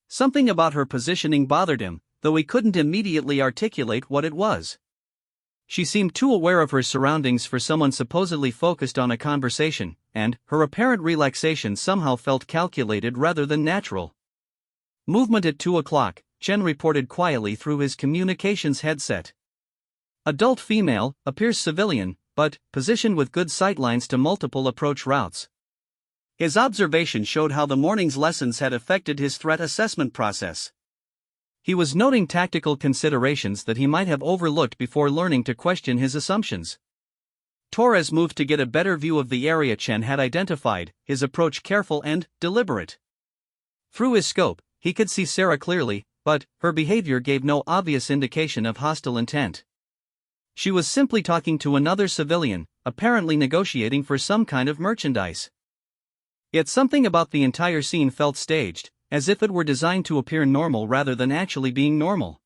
Something about her positioning bothered him, though he couldn't immediately articulate what it was. She seemed too aware of her surroundings for someone supposedly focused on a conversation, and her apparent relaxation somehow felt calculated rather than natural. "Movement at 2 o'clock, Chen reported quietly through his communications headset. "Adult female, appears civilian, but positioned with good sightlines to multiple approach routes." His observation showed how the morning's lessons had affected his threat assessment process. He was noting tactical considerations that he might have overlooked before learning to question his assumptions. Torres moved to get a better view of the area Chen had identified, his approach careful and deliberate. Through his scope, he could see Sarah clearly, but her behavior gave no obvious indication of hostile intent. She was simply talking to another civilian, apparently negotiating for some kind of merchandise. Yet something about the entire scene felt staged, as if it were designed to appear normal rather than actually being normal.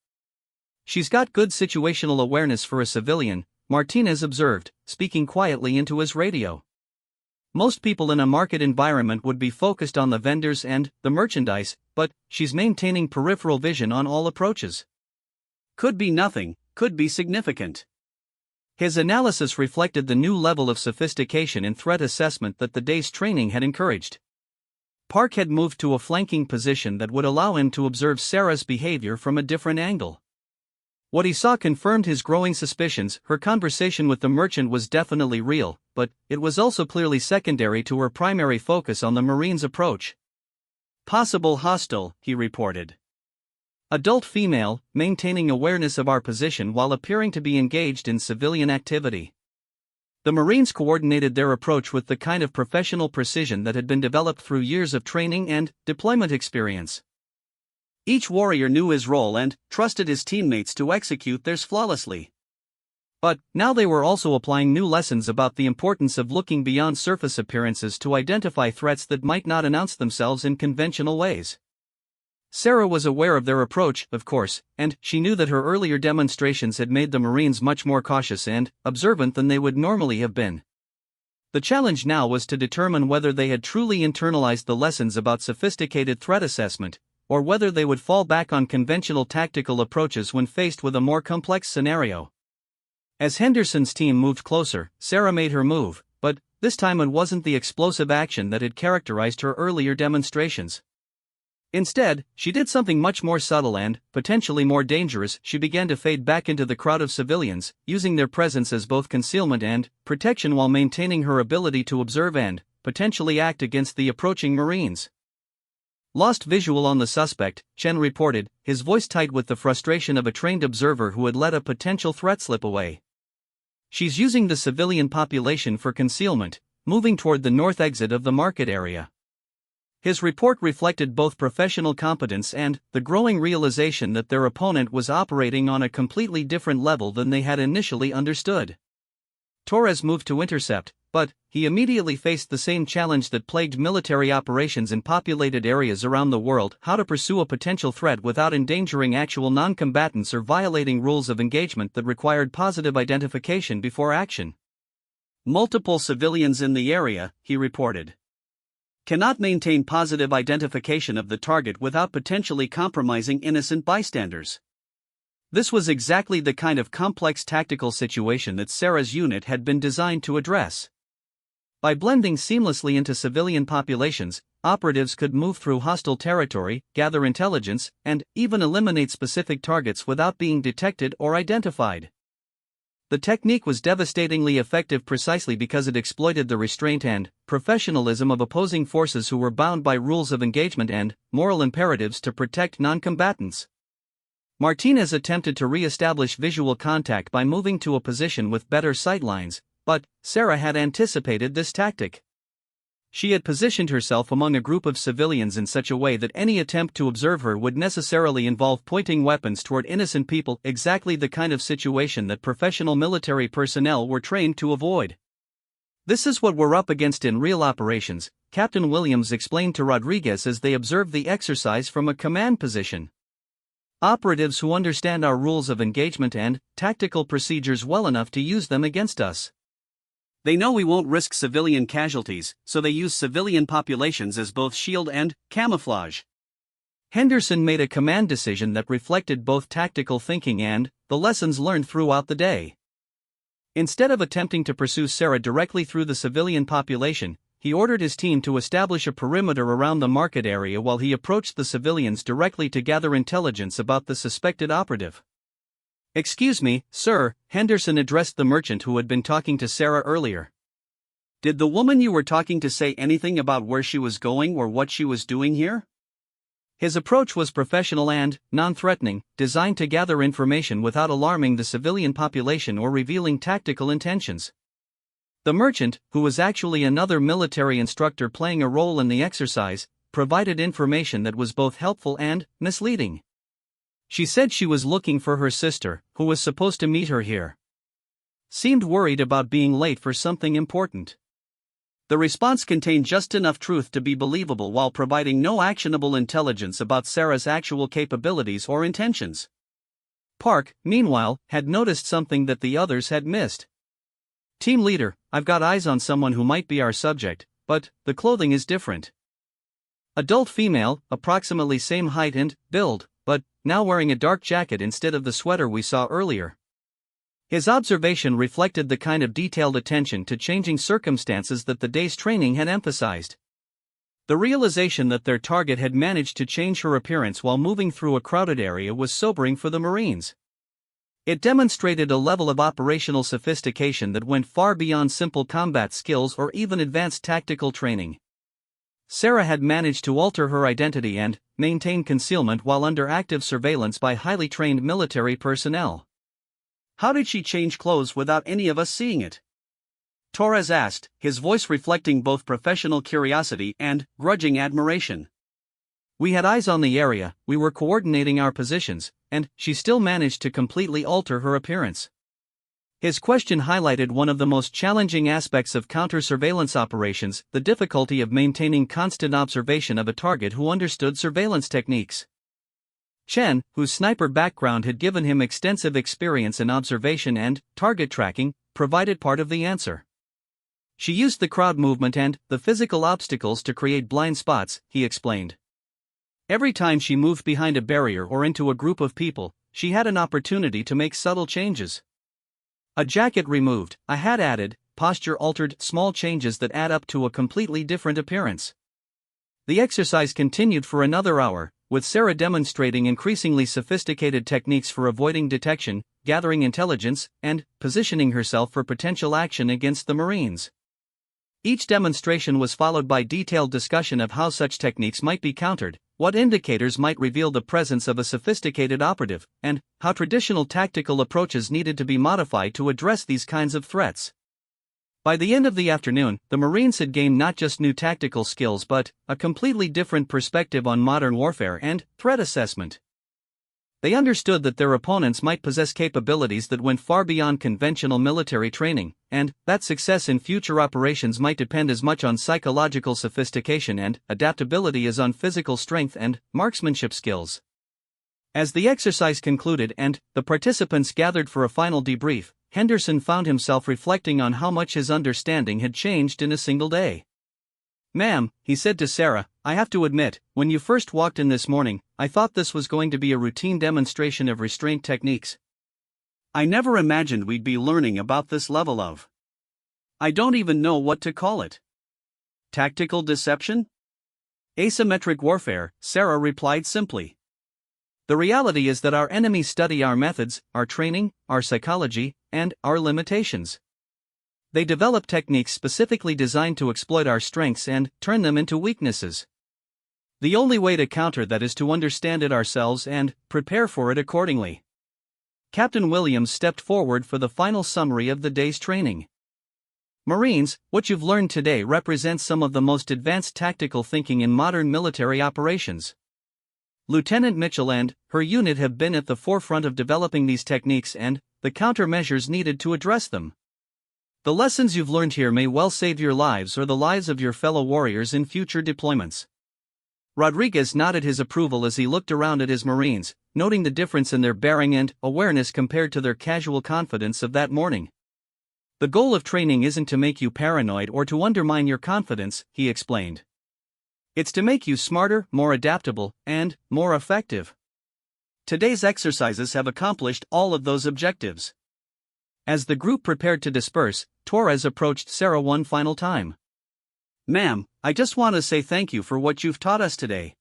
"She's got good situational awareness for a civilian," Martinez observed, speaking quietly into his radio. "Most people in a market environment would be focused on the vendors and the merchandise, but she's maintaining peripheral vision on all approaches. Could be nothing, could be significant." His analysis reflected the new level of sophistication in threat assessment that the day's training had encouraged. Park had moved to a flanking position that would allow him to observe Sarah's behavior from a different angle. What he saw confirmed his growing suspicions. Her conversation with the merchant was definitely real, but it was also clearly secondary to her primary focus on the Marine's approach. "Possible hostile," he reported. "Adult female, maintaining awareness of our position while appearing to be engaged in civilian activity." The Marines coordinated their approach with the kind of professional precision that had been developed through years of training and deployment experience. Each warrior knew his role and trusted his teammates to execute theirs flawlessly. But now they were also applying new lessons about the importance of looking beyond surface appearances to identify threats that might not announce themselves in conventional ways. Sarah was aware of their approach, of course, and she knew that her earlier demonstrations had made the Marines much more cautious and observant than they would normally have been. The challenge now was to determine whether they had truly internalized the lessons about sophisticated threat assessment, or whether they would fall back on conventional tactical approaches when faced with a more complex scenario. As Henderson's team moved closer, Sarah made her move, but this time it wasn't the explosive action that had characterized her earlier demonstrations. Instead, she did something much more subtle and, potentially more dangerous. She began to fade back into the crowd of civilians, using their presence as both concealment and protection while maintaining her ability to observe and, potentially act against the approaching Marines. "Lost visual on the suspect," Chen reported, his voice tight with the frustration of a trained observer who had let a potential threat slip away. "She's using the civilian population for concealment, moving toward the north exit of the market area." His report reflected both professional competence and the growing realization that their opponent was operating on a completely different level than they had initially understood. Torres moved to intercept, but he immediately faced the same challenge that plagued military operations in populated areas around the world: how to pursue a potential threat without endangering actual non-combatants or violating rules of engagement that required positive identification before action. Multiple civilians in the area, he reported, cannot maintain positive identification of the target without potentially compromising innocent bystanders. This was exactly the kind of complex tactical situation that Sarah's unit had been designed to address. By blending seamlessly into civilian populations, operatives could move through hostile territory, gather intelligence, and even eliminate specific targets without being detected or identified. The technique was devastatingly effective precisely because it exploited the restraint and professionalism of opposing forces who were bound by rules of engagement and moral imperatives to protect non-combatants. Martinez attempted to re-establish visual contact by moving to a position with better sightlines, but Sarah had anticipated this tactic. She had positioned herself among a group of civilians in such a way that any attempt to observe her would necessarily involve pointing weapons toward innocent people, exactly the kind of situation that professional military personnel were trained to avoid. "This is what we're up against in real operations," Captain Williams explained to Rodriguez as they observed the exercise from a command position. "Operatives who understand our rules of engagement and tactical procedures well enough to use them against us. They know we won't risk civilian casualties, so they use civilian populations as both shield and camouflage." Henderson made a command decision that reflected both tactical thinking and the lessons learned throughout the day. Instead of attempting to pursue Sarah directly through the civilian population, he ordered his team to establish a perimeter around the market area while he approached the civilians directly to gather intelligence about the suspected operative. "Excuse me, sir," Henderson addressed the merchant who had been talking to Sarah earlier. "Did the woman you were talking to say anything about where she was going or what she was doing here?" His approach was professional and non-threatening, designed to gather information without alarming the civilian population or revealing tactical intentions. The merchant, who was actually another military instructor playing a role in the exercise, provided information that was both helpful and misleading. She said she was looking for her sister, who was supposed to meet her here. Seemed worried about being late for something important. The response contained just enough truth to be believable while providing no actionable intelligence about Sarah's actual capabilities or intentions. Park, meanwhile, had noticed something that the others had missed. "Team leader, I've got eyes on someone who might be our subject, but the clothing is different. Adult female, approximately same height and build, but now wearing a dark jacket instead of the sweater we saw earlier." His observation reflected the kind of detailed attention to changing circumstances that the day's training had emphasized. The realization that their target had managed to change her appearance while moving through a crowded area was sobering for the Marines. It demonstrated a level of operational sophistication that went far beyond simple combat skills or even advanced tactical training. Sarah had managed to alter her identity and maintain concealment while under active surveillance by highly trained military personnel. "How did she change clothes without any of us seeing it?" Torres asked, his voice reflecting both professional curiosity and grudging admiration. "We had eyes on the area, we were coordinating our positions, and she still managed to completely alter her appearance." His question highlighted one of the most challenging aspects of counter-surveillance operations: the difficulty of maintaining constant observation of a target who understood surveillance techniques. Chen, whose sniper background had given him extensive experience in observation and target tracking, provided part of the answer. "She used the crowd movement and the physical obstacles to create blind spots," he explained. "Every time she moved behind a barrier or into a group of people, she had an opportunity to make subtle changes. A jacket removed, a hat added, posture altered, small changes that add up to a completely different appearance." The exercise continued for another hour, with Sarah demonstrating increasingly sophisticated techniques for avoiding detection, gathering intelligence, and positioning herself for potential action against the Marines. Each demonstration was followed by detailed discussion of how such techniques might be countered, what indicators might reveal the presence of a sophisticated operative, and how traditional tactical approaches needed to be modified to address these kinds of threats. By the end of the afternoon, the Marines had gained not just new tactical skills but a completely different perspective on modern warfare and threat assessment. They understood that their opponents might possess capabilities that went far beyond conventional military training, and that success in future operations might depend as much on psychological sophistication and adaptability as on physical strength and marksmanship skills. As the exercise concluded and the participants gathered for a final debrief, Henderson found himself reflecting on how much his understanding had changed in a single day. "Ma'am," he said to Sarah, "I have to admit, when you first walked in this morning, I thought this was going to be a routine demonstration of restraint techniques. I never imagined we'd be learning about this level of... I don't even know what to call it. Tactical deception? Asymmetric warfare," Sarah replied simply. "The reality is that our enemies study our methods, our training, our psychology, and our limitations. They develop techniques specifically designed to exploit our strengths and turn them into weaknesses. The only way to counter that is to understand it ourselves and prepare for it accordingly." Captain Williams stepped forward for the final summary of the day's training. "Marines, what you've learned today represents some of the most advanced tactical thinking in modern military operations. Lieutenant Mitchell and her unit have been at the forefront of developing these techniques and the countermeasures needed to address them. The lessons you've learned here may well save your lives or the lives of your fellow warriors in future deployments." Rodriguez nodded his approval as he looked around at his Marines, noting the difference in their bearing and awareness compared to their casual confidence of that morning. "The goal of training isn't to make you paranoid or to undermine your confidence," he explained. "It's to make you smarter, more adaptable, and more effective. Today's exercises have accomplished all of those objectives." As the group prepared to disperse, Torres approached Sarah one final time. "Ma'am, I just want to say thank you for what you've taught us today.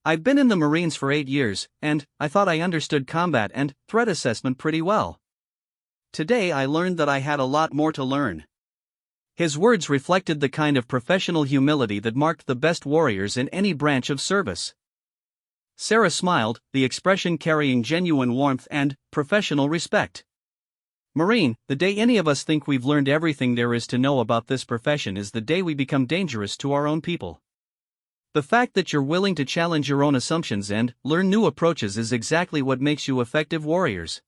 I've been in the Marines for 8 years, and I thought I understood combat and threat assessment pretty well. Today I learned that I had a lot more to learn." His words reflected the kind of professional humility that marked the best warriors in any branch of service. Sarah smiled, the expression carrying genuine warmth and professional respect. "Marine, the day any of us think we've learned everything there is to know about this profession is the day we become dangerous to our own people. The fact that you're willing to challenge your own assumptions and learn new approaches is exactly what makes you effective warriors."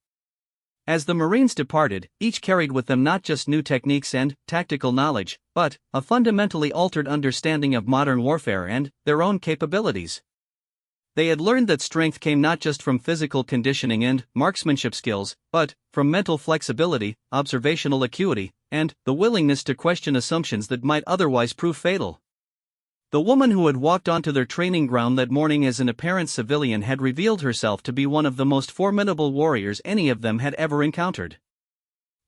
As the Marines departed, each carried with them not just new techniques and tactical knowledge, but a fundamentally altered understanding of modern warfare and their own capabilities. They had learned that strength came not just from physical conditioning and marksmanship skills, but from mental flexibility, observational acuity, and the willingness to question assumptions that might otherwise prove fatal. The woman who had walked onto their training ground that morning as an apparent civilian had revealed herself to be one of the most formidable warriors any of them had ever encountered.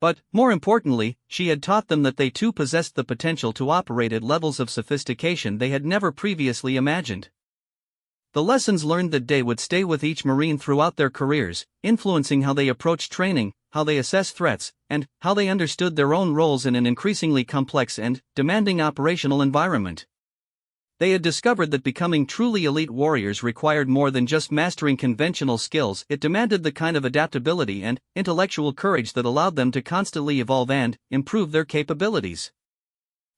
But, more importantly, she had taught them that they too possessed the potential to operate at levels of sophistication they had never previously imagined. The lessons learned that day would stay with each Marine throughout their careers, influencing how they approached training, how they assessed threats, and how they understood their own roles in an increasingly complex and demanding operational environment. They had discovered that becoming truly elite warriors required more than just mastering conventional skills. It demanded the kind of adaptability and intellectual courage that allowed them to constantly evolve and improve their capabilities.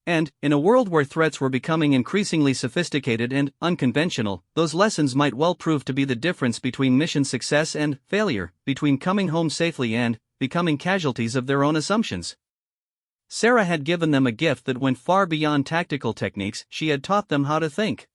And, in a world where threats were becoming increasingly sophisticated and unconventional, those lessons might well prove to be the difference between mission success and failure, between coming home safely and becoming casualties of their own assumptions. Sarah had given them a gift that went far beyond tactical techniques. She had taught them how to think.